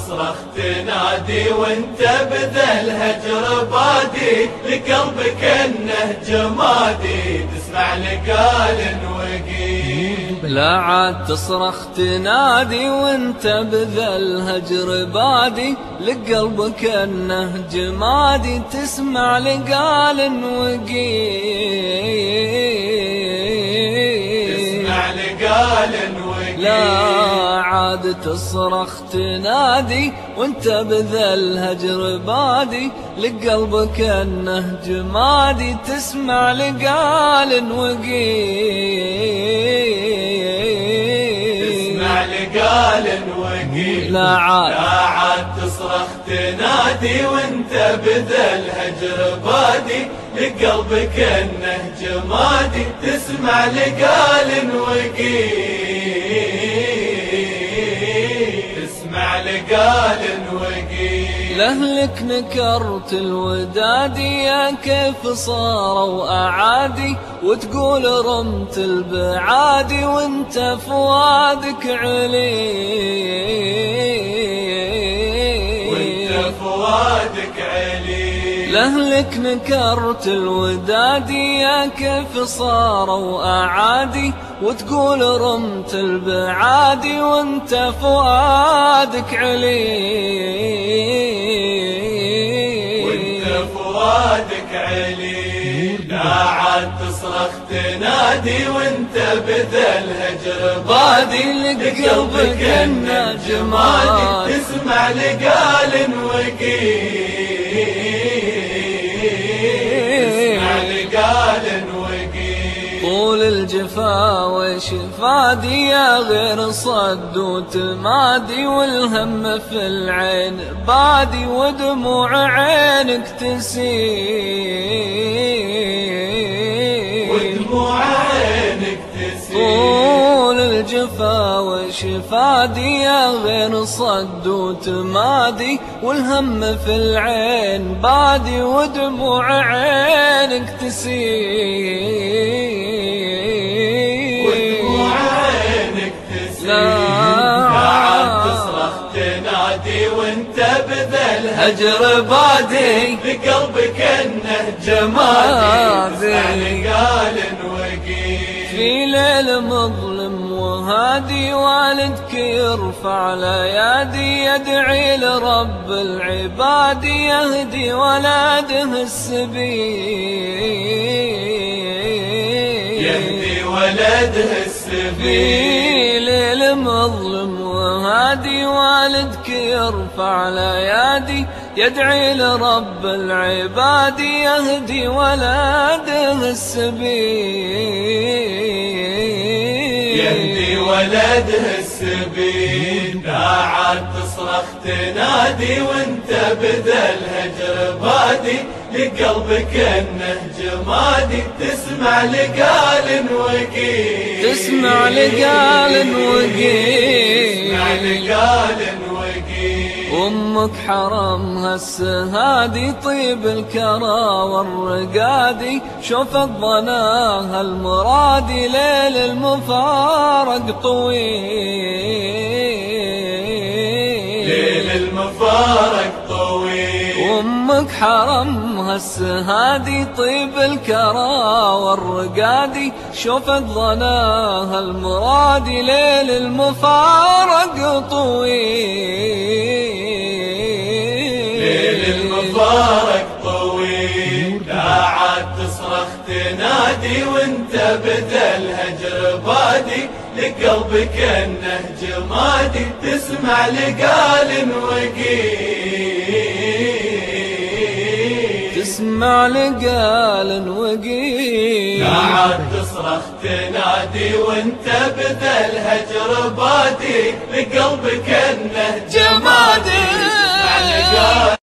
تصرخ تنادي وانت بذا الهجر بادي، لقلبك انه جمادي تسمع لقال وقيل. لا عاد تصرخ تنادي وانت بذا الهجر بادي، لقلبك انه جمادي تسمع لقال وقيل. تسمع لقال وقيل. لا عاد تصرخ تنادي وانت بذا الهجر بادي، لقلبك انه جمادي تسمع لقال وقيل. تسمع لقال وقيل. لا عاد تصرخ تنادي وانت بذا الهجر بادي، لقلبك انه جمادي تسمع لقال وقيل. تسمع لقال وقيل. لأهلك نكرت الودادي يا كيف صاروا أعادي، وتقول رمت البعادي وانت فؤادك علي. وانت فؤادك علي. لأهلك نكرت الودادي يا كيف صاروا أعادي، وتقول رمت البعادي وانت فؤادك علي. وانت فؤادك علي. لا عاد تصرخ تنادي وانت بذا الهجر بادي، لقلبك انه جمادي تسمع لقال وقيل. طول الجفا وشفادي يا غير صد وتمادي، والهم في العين بادي ودموع عينك تسيل. ودموع عينك تسيل. طول الجفا وشفادي يا غير صد وتمادي، والهم في العين بادي ودموع عينك تسيل. لا عاد تصرخ تنادي وانت بذا الهجر بادي، لقلبك انه جمادي تسمع لقال وقيل. في ليل مظلم وهادي والدك يرفع الايادي، يدعي لرب العباد يهدي ولده السبيل. يهدي ولده السبيل. مظلم وهادي والدك يرفع الايادي، يدعي لرب العباد يهدي ولده السبيل. يهدي ولده السبيل. لا عاد تصرخ تنادي وانت بذا الهجر بادي، لقلبك انه جمادي تسمع لقال وقيل. تسمع لقال وقيل. تسمع لقال وقيل. أمك حرمها السهادي طيب الكرى والرقادي، شوفت ظناها المرادي ليل المفارق طويل. ليل المفارق طويل. أمك حرمها السهادي طيب الكرى والرقادي، شوفت ظناها المرادي ليل المفارق طويل. ليل المفارق طويل. لا عاد تصرخ تنادي وانت بذا الهجر بادي، لقلبك انه جمادي تسمع لقال وقيل. تسمع لقال وقيل. لا عاد تصرخ تنادي وانت بذا الهجر بادي، لقلبك انه جمادي تسمع لقال